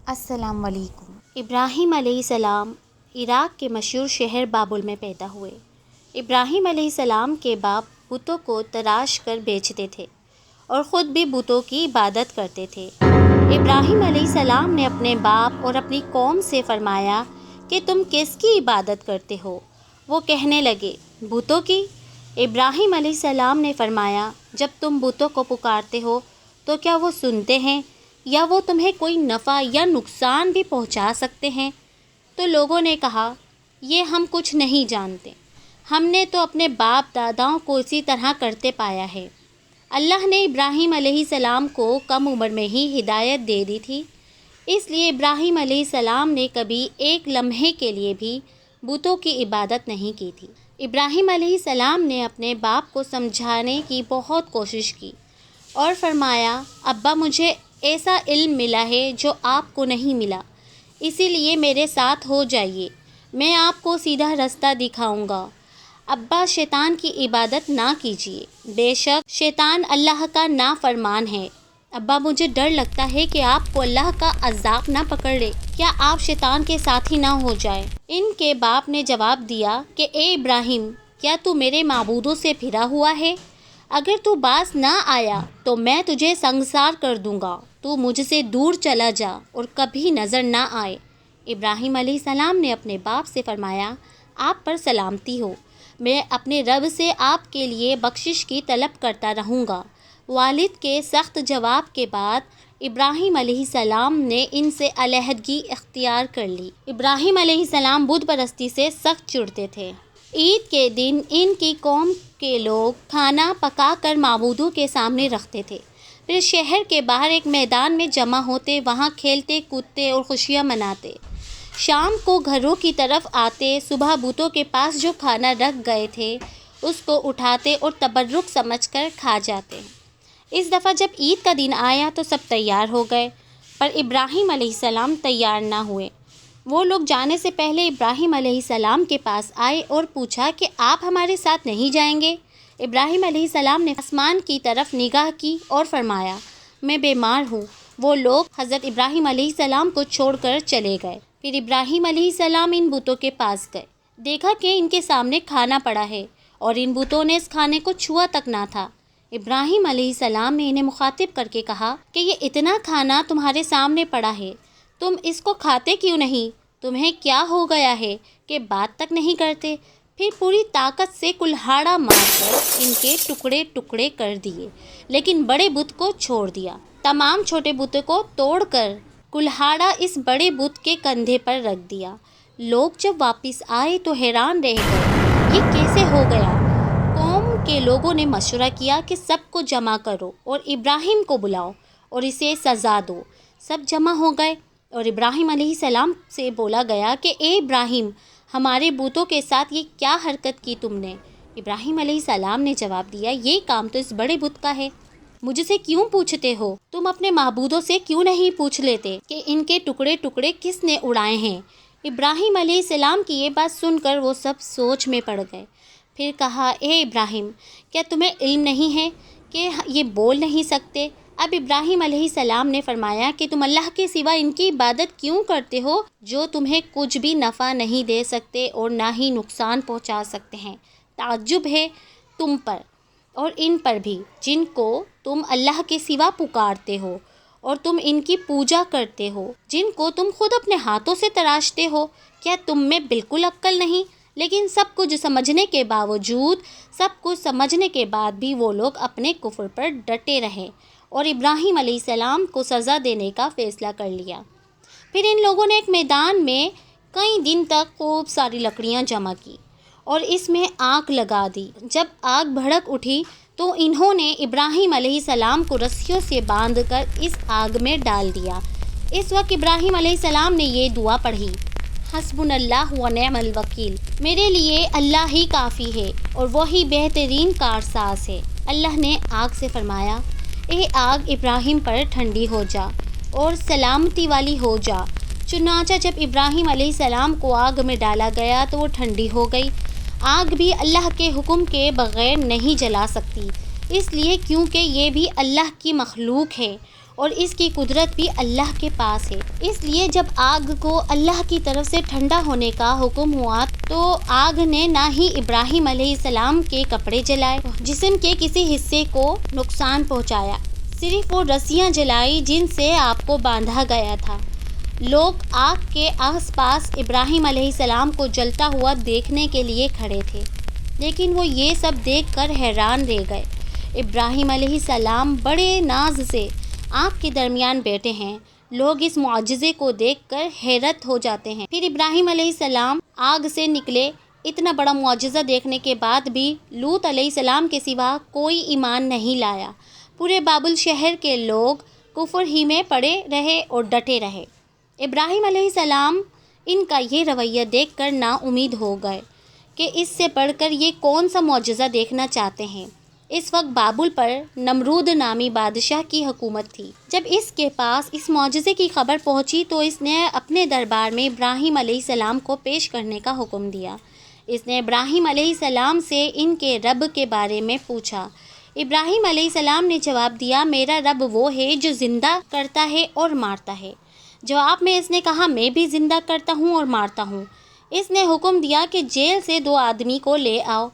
السلام علیکم۔ ابراہیم علیہ السلام عراق کے مشہور شہر بابل میں پیدا ہوئے۔ ابراہیم علیہ السلام کے باپ بتوں کو تراش کر بیچتے تھے اور خود بھی بتوں کی عبادت کرتے تھے۔ ابراہیم علیہ السلام نے اپنے باپ اور اپنی قوم سے فرمایا کہ تم کس کی عبادت کرتے ہو؟ وہ کہنے لگے، بتوں کی۔ ابراہیم علیہ السلام نے فرمایا، جب تم بتوں کو پکارتے ہو تو کیا وہ سنتے ہیں یا وہ تمہیں کوئی نفع یا نقصان بھی پہنچا سکتے ہیں؟ تو لوگوں نے کہا، یہ ہم کچھ نہیں جانتے، ہم نے تو اپنے باپ داداؤں کو اسی طرح کرتے پایا ہے۔ اللہ نے ابراہیم علیہ السلام کو کم عمر میں ہی ہدایت دے دی تھی، اس لیے ابراہیم علیہ السلام نے کبھی ایک لمحے کے لیے بھی بتوں کی عبادت نہیں کی تھی۔ ابراہیم علیہ السلام نے اپنے باپ کو سمجھانے کی بہت کوشش کی اور فرمایا، ابا مجھے ایسا علم ملا ہے جو آپ کو نہیں ملا، اسی لیے میرے ساتھ ہو جائیے، میں آپ کو سیدھا رستہ دکھاؤں گا۔ ابا شیطان کی عبادت نہ کیجیے، بے شک شیطان اللہ کا نافرمان ہے۔ ابا مجھے ڈر لگتا ہے کہ آپ کو اللہ کا عذاب نہ پکڑ لے، کیا آپ شیطان کے ساتھی نہ ہو جائیں؟ ان کے باپ نے جواب دیا کہ اے ابراہیم، کیا تو میرے معبودوں سے پھرا ہوا ہے؟ اگر تو باز نہ آیا تو میں تجھے سنگسار کر دوں گا، تو مجھ سے دور چلا جا اور کبھی نظر نہ آئے۔ ابراہیم علیہ السلام نے اپنے باپ سے فرمایا، آپ پر سلامتی ہو، میں اپنے رب سے آپ کے لیے بخشش کی طلب کرتا رہوں گا۔ والد کے سخت جواب کے بعد ابراہیم علیہ السلام نے ان سے علیحدگی اختیار کر لی۔ ابراہیم علیہ السلام بت پرستی سے سخت چڑھتے تھے۔ عید کے دن ان کی قوم کے لوگ کھانا پکا کر معبودوں کے سامنے رکھتے تھے، پھر شہر کے باہر ایک میدان میں جمع ہوتے، وہاں کھیلتے کودتے اور خوشیاں مناتے۔ شام کو گھروں کی طرف آتے، صبح بتوں کے پاس جو کھانا رکھ گئے تھے اس کو اٹھاتے اور تبرک سمجھ کر کھا جاتے۔ اس دفعہ جب عید کا دن آیا تو سب تیار ہو گئے، پر ابراہیم علیہ السلام تیار نہ ہوئے۔ وہ لوگ جانے سے پہلے ابراہیم علیہ السلام کے پاس آئے اور پوچھا کہ آپ ہمارے ساتھ نہیں جائیں گے؟ ابراہیم علیہ السلام نے آسمان کی طرف نگاہ کی اور فرمایا، میں بیمار ہوں۔ وہ لوگ حضرت ابراہیم علیہ السلام کو چھوڑ کر چلے گئے۔ پھر ابراہیم علیہ السلام ان بتوں کے پاس گئے، دیکھا کہ ان کے سامنے کھانا پڑا ہے اور ان بتوں نے اس کھانے کو چھوا تک نہ تھا۔ ابراہیم علیہ السلام نے انہیں مخاطب کر کے کہا کہ یہ اتنا کھانا تمہارے سامنے پڑا ہے، تم اس کو کھاتے کیوں نہیں؟ تمہیں کیا ہو گیا ہے کہ بات تک نہیں کرتے؟ پھر پوری طاقت سے کلہاڑا مار کر ان کے ٹکڑے ٹکڑے کر دیے، لیکن بڑے بت کو چھوڑ دیا۔ تمام چھوٹے بتوں کو توڑ کر کلہاڑا اس بڑے بت کے کندھے پر رکھ دیا۔ لوگ جب واپس آئے تو حیران رہ گئے، یہ کیسے ہو گیا؟ قوم کے لوگوں نے مشورہ کیا کہ سب کو جمع کرو اور ابراہیم کو بلاؤ اور اسے سزا دو۔ سب جمع ہو گئے اور ابراہیم علیہ السلام سے بولا گیا کہ اے ابراہیم، ہمارے بتوں کے ساتھ یہ کیا حرکت کی تم نے؟ ابراہیم علیہ السلام نے جواب دیا، یہ کام تو اس بڑے بت کا ہے، مجھ سے کیوں پوچھتے ہو؟ تم اپنے معبودوں سے کیوں نہیں پوچھ لیتے کہ ان کے ٹکڑے ٹکڑے کس نے اڑائے ہیں؟ ابراہیم علیہ السلام کی یہ بات سن کر وہ سب سوچ میں پڑ گئے۔ پھر کہا، اے ابراہیم، کیا تمہیں علم نہیں ہے کہ یہ بول نہیں سکتے؟ اب ابراہیم علیہ السلام نے فرمایا کہ تم اللہ کے سوا ان کی عبادت کیوں کرتے ہو جو تمہیں کچھ بھی نفع نہیں دے سکتے اور نہ ہی نقصان پہنچا سکتے ہیں؟ تعجب ہے تم پر اور ان پر بھی جن کو تم اللہ کے سوا پکارتے ہو اور تم ان کی پوجا کرتے ہو، جن کو تم خود اپنے ہاتھوں سے تراشتے ہو۔ کیا تم میں بالکل عقل نہیں؟ لیکن سب کچھ سمجھنے کے بعد بھی وہ لوگ اپنے کفر پر ڈٹے رہے اور ابراہیم علیہ السلام کو سزا دینے کا فیصلہ کر لیا۔ پھر ان لوگوں نے ایک میدان میں کئی دن تک خوب ساری لکڑیاں جمع کی اور اس میں آگ لگا دی۔ جب آگ بھڑک اٹھی تو انہوں نے ابراہیم علیہ السلام کو رسیوں سے باندھ کر اس آگ میں ڈال دیا۔ اس وقت ابراہیم علیہ السلام نے یہ دعا پڑھی، حسبنا اللہ و نعم الوکیل، میرے لیے اللہ ہی کافی ہے اور وہی بہترین کارساز ہے۔ اللہ نے آگ سے فرمایا، اے آگ ابراہیم پر ٹھنڈی ہو جا اور سلامتی والی ہو جا۔ چنانچہ جب ابراہیم علیہ السلام کو آگ میں ڈالا گیا تو وہ ٹھنڈی ہو گئی۔ آگ بھی اللہ کے حکم کے بغیر نہیں جلا سکتی، اس لیے کیونکہ یہ بھی اللہ کی مخلوق ہے اور اس کی قدرت بھی اللہ کے پاس ہے۔ اس لیے جب آگ کو اللہ کی طرف سے ٹھنڈا ہونے کا حکم ہوا تو آگ نے نہ ہی ابراہیم علیہ السلام کے کپڑے جلائے، جسم کے کسی حصے کو نقصان پہنچایا، صرف وہ رسیاں جلائی جن سے آپ کو باندھا گیا تھا۔ لوگ آگ کے آس پاس ابراہیم علیہ السلام کو جلتا ہوا دیکھنے کے لیے کھڑے تھے، لیکن وہ یہ سب دیکھ کر حیران رہ گئے۔ ابراہیم علیہ السلام بڑے ناز سے آگ کے درمیان بیٹھے ہیں۔ لوگ اس معجزے کو دیکھ کر حیرت ہو جاتے ہیں۔ پھر ابراہیم علیہ السلام آگ سے نکلے۔ اتنا بڑا معجزہ دیکھنے کے بعد بھی لوط علیہ السلام کے سوا کوئی ایمان نہیں لایا۔ پورے بابل شہر کے لوگ کفر ہی میں پڑے رہے اور ڈٹے رہے۔ ابراہیم علیہ السلام ان کا یہ رویہ دیکھ کر نا امید ہو گئے کہ اس سے بڑھ کر یہ کون سا معجزہ دیکھنا چاہتے ہیں۔ اس وقت بابل پر نمرود نامی بادشاہ کی حکومت تھی۔ جب اس کے پاس اس معجزے کی خبر پہنچی تو اس نے اپنے دربار میں ابراہیم علیہ السلام کو پیش کرنے کا حکم دیا۔ اس نے ابراہیم علیہ السلام سے ان کے رب کے بارے میں پوچھا۔ ابراہیم علیہ السلام نے جواب دیا، میرا رب وہ ہے جو زندہ کرتا ہے اور مارتا ہے۔ جواب میں اس نے کہا، میں بھی زندہ کرتا ہوں اور مارتا ہوں۔ اس نے حکم دیا کہ جیل سے 2 آدمی کو لے آؤ۔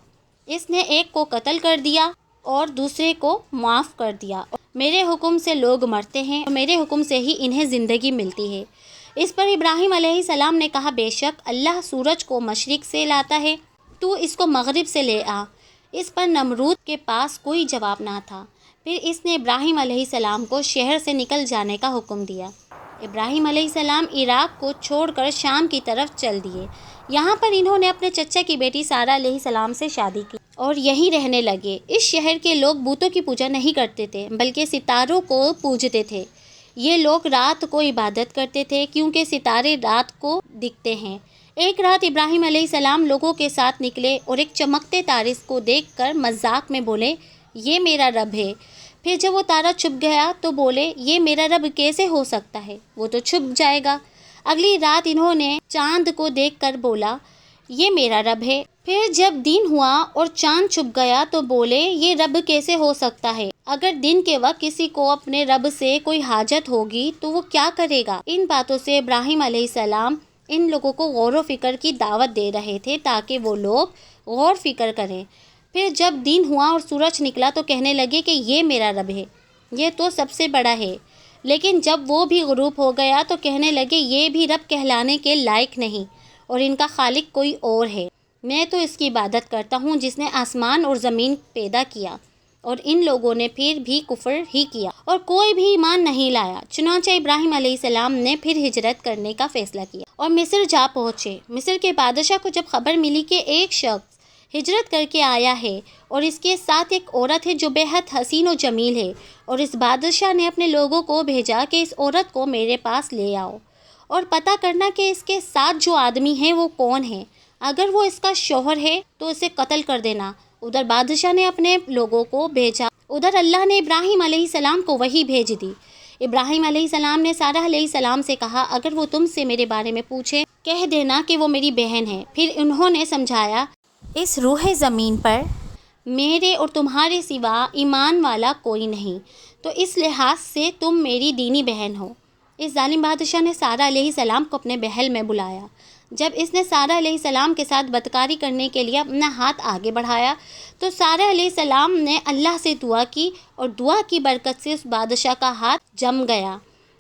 اس نے ایک کو قتل کر دیا اور دوسرے کو معاف کر دیا۔ میرے حکم سے لوگ مرتے ہیں اور میرے حکم سے ہی انہیں زندگی ملتی ہے۔ اس پر ابراہیم علیہ السلام نے کہا، بے شک اللہ سورج کو مشرق سے لاتا ہے، تو اس کو مغرب سے لے آ۔ اس پر نمرود کے پاس کوئی جواب نہ تھا۔ پھر اس نے ابراہیم علیہ السلام کو شہر سے نکل جانے کا حکم دیا۔ ابراہیم علیہ السلام عراق کو چھوڑ کر شام کی طرف چل دیے۔ یہاں پر انہوں نے اپنے چچا کی بیٹی سارہ علیہ السلام سے شادی کی اور یہیں رہنے لگے۔ اس شہر کے لوگ بتوں کی پوجا نہیں کرتے تھے بلکہ ستاروں کو پوجتے تھے۔ یہ لوگ رات کو عبادت کرتے تھے کیونکہ ستارے رات کو دکھتے ہیں۔ ایک رات ابراہیم علیہ السلام لوگوں کے ساتھ نکلے اور ایک چمکتے تارے کو دیکھ کر مذاق میں بولے، یہ میرا رب ہے۔ پھر جب وہ تارا چھپ گیا تو بولے، یہ میرا رب کیسے ہو سکتا ہے، وہ تو چھپ جائے گا۔ اگلی رات انہوں نے چاند کو دیکھ کر بولا، یہ میرا رب ہے۔ پھر جب دن ہوا اور چاند چھپ گیا تو بولے، یہ رب کیسے ہو سکتا ہے، اگر دن کے وقت کسی کو اپنے رب سے کوئی حاجت ہوگی تو وہ کیا کرے گا۔ ان باتوں سے ابراہیم علیہ السلام ان لوگوں کو غور و فکر کی دعوت دے رہے تھے تاکہ وہ لوگ غور فکر کریں۔ پھر جب دن ہوا اور سورج نکلا تو کہنے لگے کہ یہ میرا رب ہے، یہ تو سب سے بڑا ہے۔ لیکن جب وہ بھی غروب ہو گیا تو کہنے لگے، یہ بھی رب کہلانے کے لائق نہیں اور ان کا خالق کوئی اور ہے۔ میں تو اس کی عبادت کرتا ہوں جس نے آسمان اور زمین پیدا کیا۔ اور ان لوگوں نے پھر بھی کفر ہی کیا اور کوئی بھی ایمان نہیں لایا۔ چنانچہ ابراہیم علیہ السلام نے پھر ہجرت کرنے کا فیصلہ کیا اور مصر جا پہنچے۔ مصر کے بادشاہ کو جب خبر ملی کہ ایک شخص ہجرت کر کے آیا ہے اور اس کے ساتھ ایک عورت ہے جو بے حد حسین و جمیل ہے، اور اس بادشاہ نے اپنے لوگوں کو بھیجا کہ اس عورت کو میرے پاس لے آؤ اور پتہ کرنا کہ اس کے ساتھ جو آدمی ہیں وہ کون ہے۔ اگر وہ اس کا شوہر ہے تو اسے قتل کر دینا۔ ادھر بادشاہ نے اپنے لوگوں کو بھیجا، ادھر اللہ نے ابراہیم علیہ السلام کو وحی بھیج دی۔ ابراہیم علیہ السلام نے سارہ علیہ السلام سے کہا، اگر وہ تم سے میرے بارے میں پوچھے کہہ دینا کہ وہ میری بہن ہے۔ پھر انہوں نے سمجھایا، اس روح زمین پر میرے اور تمہارے سوا ایمان والا کوئی نہیں، تو اس لحاظ سے تم میری دینی بہن ہو۔ اس ظالم بادشاہ نے سارہ علیہ السلام کو اپنے محل میں بلایا۔ جب اس نے سارہ علیہ السلام کے ساتھ بدکاری کرنے کے لیے اپنا ہاتھ آگے بڑھایا تو سارہ علیہ السلام نے اللہ سے دعا کی اور دعا کی برکت سے اس بادشاہ کا ہاتھ جم گیا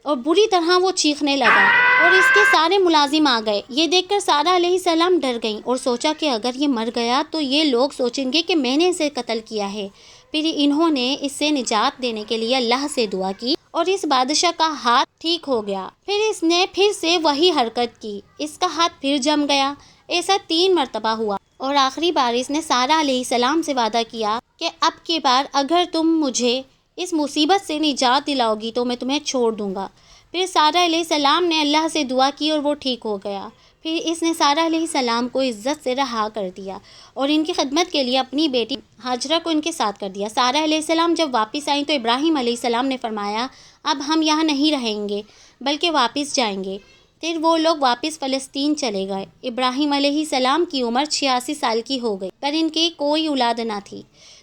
اور بری طرح وہ چیخنے لگا اور اس کے سارے ملازم آ گئے۔ یہ دیکھ کر سارہ علیہ السلام ڈر گئیں اور سوچا کہ اگر یہ مر گیا تو یہ لوگ سوچیں گے کہ میں نے اسے قتل کیا ہے۔ پھر انہوں نے اس سے نجات دینے کے لیے اللہ سے دعا کی اور اس بادشاہ کا ہاتھ ٹھیک ہو گیا۔ پھر اس نے پھر سے وہی حرکت کی، اس کا ہاتھ پھر جم گیا۔ ایسا 3 مرتبہ ہوا اور آخری بار اس نے سارہ علیہ السلام سے وعدہ کیا کہ اب کی بار اگر تم مجھے اس مصیبت سے نجات دلاؤ گی تو میں تمہیں چھوڑ دوں گا۔ پھر سارہ علیہ السلام نے اللہ سے دعا کی اور وہ ٹھیک ہو گیا۔ پھر اس نے سارہ علیہ السلام کو عزت سے رہا کر دیا اور ان کی خدمت کے لیے اپنی بیٹی ہاجرہ کو ان کے ساتھ کر دیا۔ سارہ علیہ السلام جب واپس آئیں تو ابراہیم علیہ السلام نے فرمایا، اب ہم یہاں نہیں رہیں گے بلکہ واپس جائیں گے۔ پھر وہ لوگ واپس فلسطین چلے گئے۔ ابراہیم علیہ السلام کی عمر 86 سال کی ہو گئی پر ان کی کوئی اولاد نہ تھی۔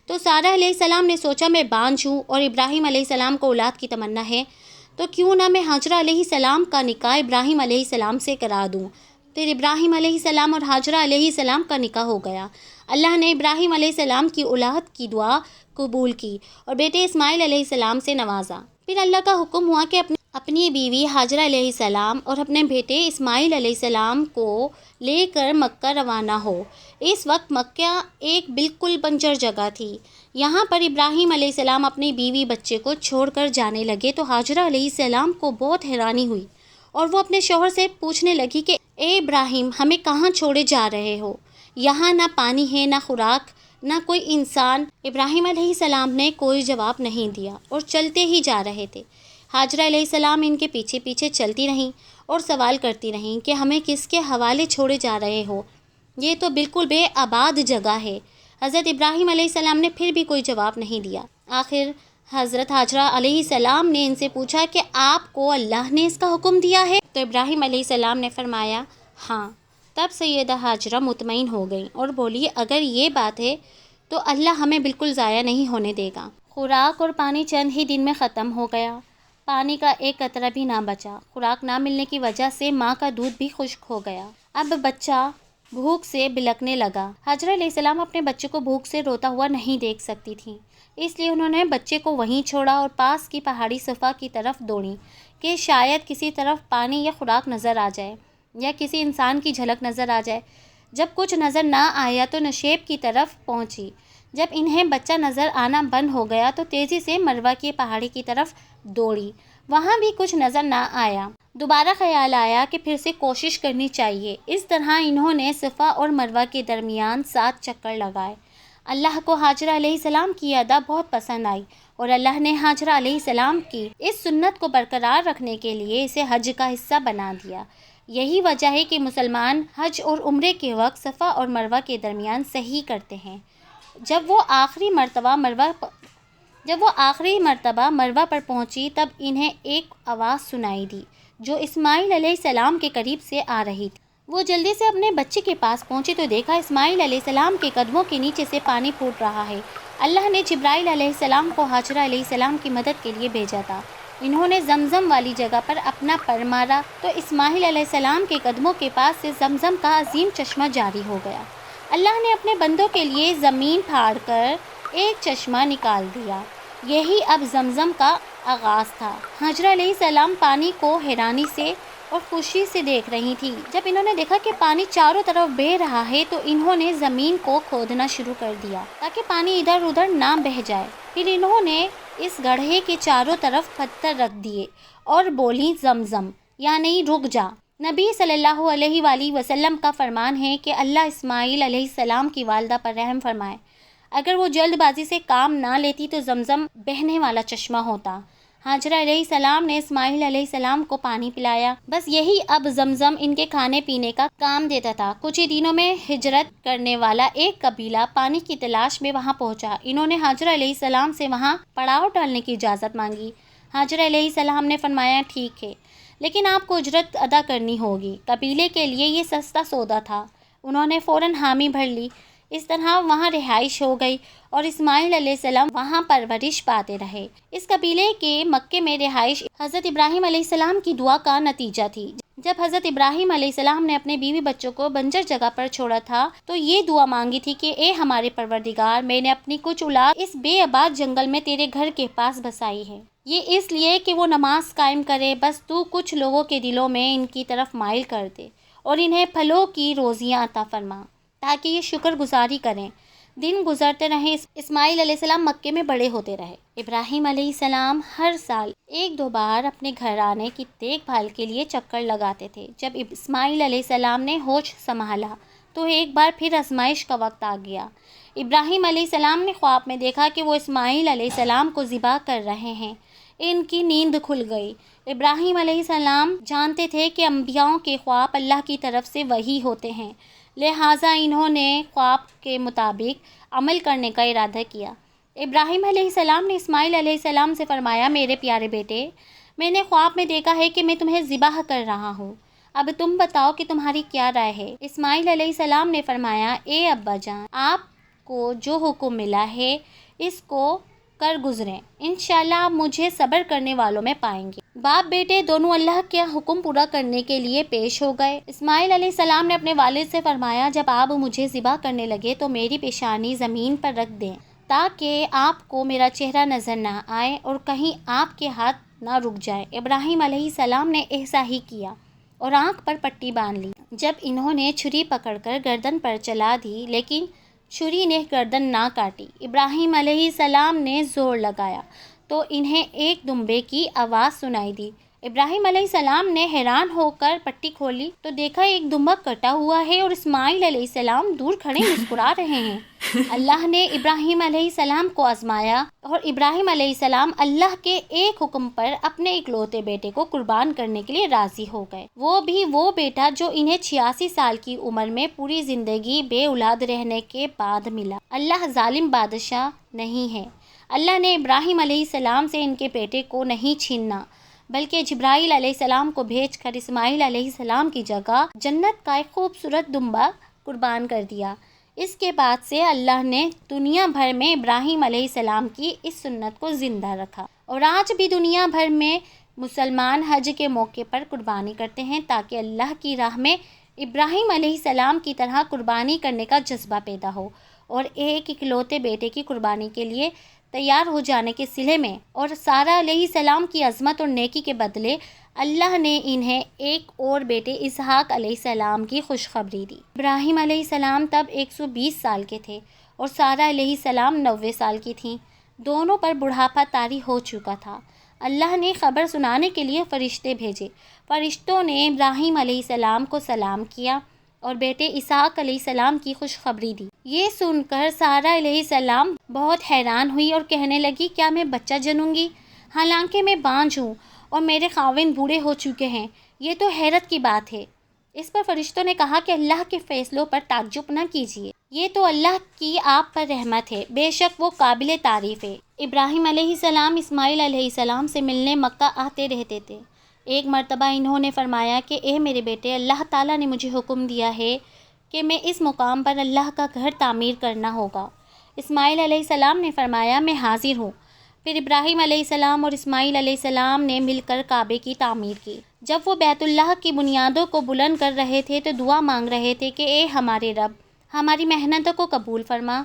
تو سارہ علیہ السلام نے سوچا، میں بانجھ ہوں اور ابراہیم علیہ السلام کو اولاد کی تمنا ہے، تو کیوں نہ میں حاجرہ علیہ السلام کا نکاح ابراہیم علیہ السلام سے کرا دوں۔ پھر ابراہیم علیہ السلام اور حاجرہ علیہ السلام کا نکاح ہو گیا۔ اللہ نے ابراہیم علیہ السلام کی اولاد کی دعا قبول کی اور بیٹے اسماعیل علیہ السلام سے نوازا۔ پھر اللہ کا حکم ہوا کہ اپنی بیوی حاجرہ علیہ السلام اور اپنے بیٹے اسماعیل علیہ السلام کو لے کر مکہ روانہ ہو۔ اس وقت مکہ ایک بالکل بنجر جگہ تھی۔ یہاں پر ابراہیم علیہ السلام اپنی بیوی بچے کو چھوڑ کر جانے لگے تو حاجرہ علیہ السلام کو بہت حیرانی ہوئی اور وہ اپنے شوہر سے پوچھنے لگی کہ اے ابراہیم، ہمیں کہاں چھوڑے جا رہے ہو؟ یہاں نہ پانی ہے، نہ خوراک، نہ کوئی انسان۔ ابراہیم علیہ السلام نے کوئی جواب نہیں دیا اور چلتے ہی جا رہے تھے۔ حاجرہ علیہ السلام ان کے پیچھے پیچھے چلتی رہیں اور سوال کرتی رہیں کہ ہمیں کس کے حوالے چھوڑے جا رہے ہو؟ یہ تو بالکل بے آباد جگہ ہے۔ حضرت ابراہیم علیہ السلام نے پھر بھی کوئی جواب نہیں دیا۔ آخر حضرت حاجرہ علیہ السلام نے ان سے پوچھا کہ آپ کو اللہ نے اس کا حکم دیا ہے؟ تو ابراہیم علیہ السلام نے فرمایا ہاں۔ تب سیدہ حاجرہ مطمئن ہو گئیں اور بولی اگر یہ بات ہے تو اللہ ہمیں بالکل ضائع نہیں ہونے دے گا۔ خوراک اور پانی چند ہی دن میں ختم ہو گیا۔ پانی کا ایک قطرہ بھی نہ بچا۔ خوراک نہ ملنے کی وجہ سے ماں کا دودھ بھی خشک ہو گیا۔ اب بچہ بھوک سے بلکنے لگا۔ حاجرہ علیہ السلام اپنے بچے کو بھوک سے روتا ہوا نہیں دیکھ سکتی تھیں، اس لیے انہوں نے بچے کو وہیں چھوڑا اور پاس کی پہاڑی صفا کی طرف دوڑیں کہ شاید کسی طرف پانی یا خوراک نظر آ جائے یا کسی انسان کی جھلک نظر آ جائے۔ جب کچھ نظر نہ آیا تو نشیب کی طرف پہنچی۔ جب انہیں بچہ نظر آنا بند ہو گیا تو تیزی سے مروہ کی پہاڑی کی طرف دوڑی، وہاں بھی کچھ نظر نہ آیا۔ دوبارہ خیال آیا کہ پھر سے کوشش کرنی چاہیے۔ اس طرح انہوں نے صفا اور مروہ کے درمیان 7 چکر لگائے۔ اللہ کو حاجرہ علیہ السلام کی ادا بہت پسند آئی اور اللہ نے حاجرہ علیہ السلام کی اس سنت کو برقرار رکھنے کے لیے اسے حج کا حصہ بنا دیا۔ یہی وجہ ہے کہ مسلمان حج اور عمرے کے وقت صفا اور مروہ کے درمیان سعی کرتے ہیں۔ جب وہ آخری مرتبہ مروہ پر پہنچی تب انہیں ایک آواز سنائی دی جو اسماعیل علیہ السلام کے قریب سے آ رہی تھی۔ وہ جلدی سے اپنے بچے کے پاس پہنچی تو دیکھا اسماعیل علیہ السلام کے قدموں کے نیچے سے پانی پھوٹ رہا ہے۔ اللہ نے جبرائیل علیہ السلام کو حاجرہ علیہ السلام کی مدد کے لیے بھیجا تھا۔ انہوں نے زمزم والی جگہ پر اپنا پر مارا تو اسماعیل علیہ السلام کے قدموں کے پاس سے زمزم کا عظیم چشمہ جاری ہو گیا۔ اللہ نے اپنے بندوں کے لیے زمین پھاڑ کر ایک چشمہ نکال دیا۔ یہی اب زمزم کا آغاز تھا۔ حاجرہ علیہ السلام پانی کو حیرانی سے اور خوشی سے دیکھ رہی تھی۔ جب انہوں نے دیکھا کہ پانی چاروں طرف بہہ رہا ہے تو انہوں نے زمین کو کھودنا شروع کر دیا تاکہ پانی ادھر ادھر نہ بہہ جائے۔ پھر انہوں نے اس گڑھے کے چاروں طرف پتھر رکھ دیے اور بولی زمزم یعنی رک جا۔ نبی صلی اللہ علیہ وآلہ وسلم کا فرمان ہے کہ اللہ اسماعیل علیہ السلام کی والدہ پر رحم فرمائے۔ اگر وہ جلد بازی سے کام نہ لیتی تو زمزم بہنے والا چشمہ ہوتا۔ حاجرہ علیہ السلام نے اسماعیل علیہ السلام کو پانی پلایا۔ بس یہی اب زمزم ان کے کھانے پینے کا کام دیتا تھا۔ کچھ ہی دنوں میں ہجرت کرنے والا ایک قبیلہ پانی کی تلاش میں وہاں پہنچا۔ انہوں نے حاجرہ علیہ السلام سے وہاں پڑاؤ ڈالنے کی اجازت مانگی۔ حاجرہ علیہ السلام نے فرمایا ٹھیک ہے، لیکن آپ کو اجرت ادا کرنی ہوگی۔ قبیلے کے لیے یہ سستا سودا تھا۔ انہوں نے فوراً حامی بھر لی۔ اس طرح وہاں رہائش ہو گئی اور اسماعیل علیہ السلام وہاں پرورش پاتے رہے۔ اس قبیلے کے مکے میں رہائش حضرت ابراہیم علیہ السلام کی دعا کا نتیجہ تھی۔ جب حضرت ابراہیم علیہ السلام نے اپنے بیوی بچوں کو بنجر جگہ پر چھوڑا تھا تو یہ دعا مانگی تھی کہ اے ہمارے پروردگار، میں نے اپنی کچھ اولاد اس بے آباد جنگل میں تیرے گھر کے پاس بسائی ہے، یہ اس لیے کہ وہ نماز قائم کرے، بس تو کچھ لوگوں کے دلوں میں ان کی طرف مائل کر دے اور انہیں پھلوں کی روزیاں عطا فرما تاکہ یہ شکر گزاری کریں۔ دن گزرتے رہے، اسماعیل علیہ السلام مکے میں بڑے ہوتے رہے۔ ابراہیم علیہ السلام ہر سال 1-2 بار اپنے گھرانے کی دیکھ بھال کے لیے چکر لگاتے تھے۔ جب اسماعیل علیہ السلام نے ہوش سنبھالا تو ایک بار پھر آزمائش کا وقت آ گیا۔ ابراہیم علیہ السلام نے خواب میں دیکھا کہ وہ اسماعیل علیہ السلام کو ذبح کر رہے ہیں۔ ان کی نیند کھل گئی۔ ابراہیم علیہ السلام جانتے تھے کہ انبیاءوں کے خواب اللہ کی طرف سے وحی ہوتے ہیں، لہٰذا انہوں نے خواب کے مطابق عمل کرنے کا ارادہ کیا۔ ابراہیم علیہ السلام نے اسماعیل علیہ السلام سے فرمایا میرے پیارے بیٹے، میں نے خواب میں دیکھا ہے کہ میں تمہیں ذبح کر رہا ہوں، اب تم بتاؤ کہ تمہاری کیا رائے ہے؟ اسماعیل علیہ السلام نے فرمایا اے ابا جان، آپ کو جو حکم ملا ہے اس کو کر گزریں، انشاءاللہ آپ مجھے صبر کرنے والوں میں پائیں گے۔ باپ بیٹے دونوں اللہ کے حکم پورا کرنے کے لیے پیش ہو گئے۔ اسماعیل علیہ السلام نے اپنے والد سے فرمایا، جب آپ مجھے ذبح کرنے لگے تو میری پیشانی زمین پر رکھ دیں تاکہ آپ کو میرا چہرہ نظر نہ آئے اور کہیں آپ کے ہاتھ نہ رک جائے۔ ابراہیم علیہ السلام نے ایسا ہی کیا اور آنکھ پر پٹی باندھ لی۔ جب انہوں نے چھری پکڑ کر گردن پر چلا دی لیکن چھری نے گردن نہ کاٹی، ابراہیم علیہ السلام نے زور لگایا تو انہیں ایک دمبے کی آواز سنائی دی۔ ابراہیم علیہ السلام نے حیران ہو کر پٹی کھولی تو دیکھا ایک دمبا کٹا ہوا ہے اور اسماعیل علیہ السلام دور کھڑے مسکرا رہے ہیں۔ اللہ نے ابراہیم علیہ السلام کو آزمایا اور ابراہیم علیہ السلام اللہ کے ایک حکم پر اپنے اکلوتے بیٹے کو قربان کرنے کے لیے راضی ہو گئے، وہ بھی وہ بیٹا جو انہیں 86 سال کی عمر میں پوری زندگی بے اولاد رہنے کے بعد ملا۔ اللہ ظالم بادشاہ نہیں ہے۔ اللہ نے ابراہیم علیہ السلام سے ان کے بیٹے کو نہیں چھیننا بلکہ جبرائیل علیہ السلام کو بھیج کر اسماعیل علیہ السلام کی جگہ جنت کا ایک خوبصورت دمبا قربان کر دیا۔ اس کے بعد سے اللہ نے دنیا بھر میں ابراہیم علیہ السلام کی اس سنت کو زندہ رکھا اور آج بھی دنیا بھر میں مسلمان حج کے موقع پر قربانی کرتے ہیں تاکہ اللہ کی راہ میں ابراہیم علیہ السلام کی طرح قربانی کرنے کا جذبہ پیدا ہو اور ایک اکلوتے بیٹے کی قربانی کے لیے تیار ہو جانے کے صلے میں اور سارہ علیہ السلام کی عظمت اور نیکی کے بدلے اللہ نے انہیں ایک اور بیٹے اسحاق علیہ السلام کی خوشخبری دی۔ ابراہیم علیہ السلام تب 120 سال کے تھے اور سارہ علیہ السلام 90 سال کی تھیں۔ دونوں پر بڑھاپا طاری ہو چکا تھا۔ اللہ نے خبر سنانے کے لیے فرشتے بھیجے۔ فرشتوں نے ابراہیم علیہ السلام کو سلام کیا اور بیٹے اسحاق علیہ السلام کی خوشخبری دی۔ یہ سن کر سارہ علیہ السلام بہت حیران ہوئی اور کہنے لگی، کیا میں بچہ جنوں گی؟ حالانکہ میں بانجھ ہوں اور میرے خاوند بوڑھے ہو چکے ہیں، یہ تو حیرت کی بات ہے۔ اس پر فرشتوں نے کہا کہ اللہ کے فیصلوں پر تعجب نہ کیجیے، یہ تو اللہ کی آپ پر رحمت ہے، بے شک وہ قابل تعریف ہے۔ ابراہیم علیہ السلام اسماعیل علیہ السلام سے ملنے مکہ آتے رہتے تھے۔ ایک مرتبہ انہوں نے فرمایا کہ اے میرے بیٹے، اللہ تعالیٰ نے مجھے حکم دیا ہے کہ میں اس مقام پر اللہ کا گھر تعمیر کرنا ہوگا۔ اسماعیل علیہ السلام نے فرمایا، میں حاضر ہوں۔ پھر ابراہیم علیہ السلام اور اسماعیل علیہ السلام نے مل کر کعبے کی تعمیر کی۔ جب وہ بیت اللہ کی بنیادوں کو بلند کر رہے تھے تو دعا مانگ رہے تھے کہ اے ہمارے رب، ہماری محنتوں کو قبول فرما،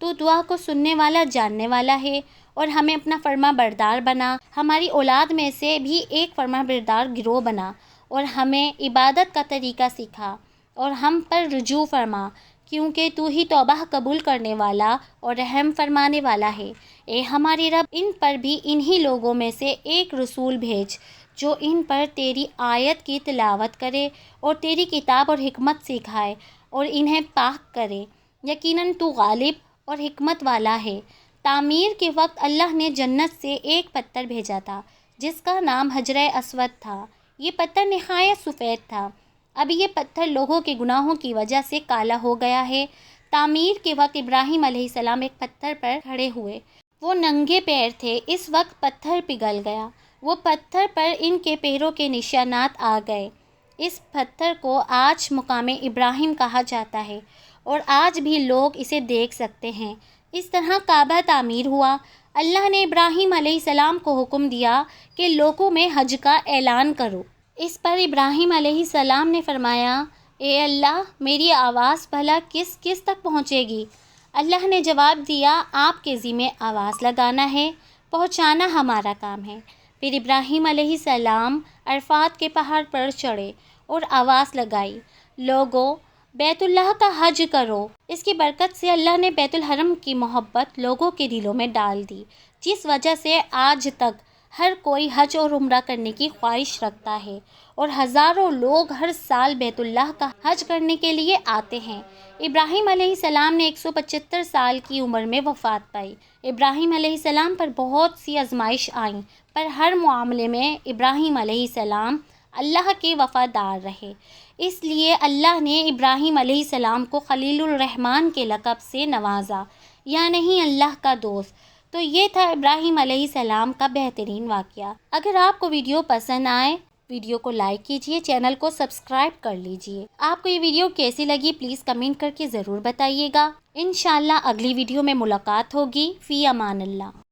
تو دعا کو سننے والا جاننے والا ہے اور ہمیں اپنا فرما بردار بنا، ہماری اولاد میں سے بھی ایک فرما بردار گروہ بنا اور ہمیں عبادت کا طریقہ سکھا اور ہم پر رجوع فرما، کیونکہ تو ہی توبہ قبول کرنے والا اور رحم فرمانے والا ہے۔ اے ہمارے رب، ان پر بھی انہی لوگوں میں سے ایک رسول بھیج جو ان پر تیری آیت کی تلاوت کرے اور تیری کتاب اور حکمت سکھائے اور انہیں پاک کرے، یقیناً تو غالب اور حکمت والا ہے۔ تعمیر کے وقت اللہ نے جنت سے ایک پتھر بھیجا تھا جس کا نام حجر اسود تھا۔ یہ پتھر نہایت سفید تھا۔ اب یہ پتھر لوگوں کے گناہوں کی وجہ سے کالا ہو گیا ہے۔ تعمیر کے وقت ابراہیم علیہ السلام ایک پتھر پر کھڑے ہوئے، وہ ننگے پیر تھے، اس وقت پتھر پگھل گیا، وہ پتھر پر ان کے پیروں کے نشانات آ گئے۔ اس پتھر کو آج مقام ابراہیم کہا جاتا ہے اور آج بھی لوگ اسے دیکھ سکتے ہیں۔ اس طرح کعبہ تعمیر ہوا۔ اللہ نے ابراہیم علیہ السلام کو حکم دیا کہ لوگوں میں حج کا اعلان کرو۔ اس پر ابراہیم علیہ السلام نے فرمایا، اے اللہ، میری آواز بھلا کس کس تک پہنچے گی؟ اللہ نے جواب دیا، آپ کے ذمہ آواز لگانا ہے، پہنچانا ہمارا کام ہے۔ پھر ابراہیم علیہ السلام عرفات کے پہاڑ پر چڑھے اور آواز لگائی، لوگو، بیت اللہ کا حج کرو۔ اس کی برکت سے اللہ نے بیت الحرم کی محبت لوگوں کے دلوں میں ڈال دی، جس وجہ سے آج تک ہر کوئی حج اور عمرہ کرنے کی خواہش رکھتا ہے اور ہزاروں لوگ ہر سال بیت اللہ کا حج کرنے کے لیے آتے ہیں۔ ابراہیم علیہ السلام نے 175 سال کی عمر میں وفات پائی۔ ابراہیم علیہ السلام پر بہت سی آزمائش آئیں، پر ہر معاملے میں ابراہیم علیہ السلام اللہ کے وفادار رہے۔ اس لیے اللہ نے ابراہیم علیہ السلام کو خلیل الرحمن کے لقب سے نوازا، یعنی اللہ کا دوست۔ تو یہ تھا ابراہیم علیہ السلام کا بہترین واقعہ۔ اگر آپ کو ویڈیو پسند آئے، ویڈیو کو لائک کیجیے، چینل کو سبسکرائب کر لیجیے۔ آپ کو یہ ویڈیو کیسی لگی پلیز کمنٹ کر کے ضرور بتائیے گا۔ انشاءاللہ اگلی ویڈیو میں ملاقات ہوگی۔ فی امان اللہ۔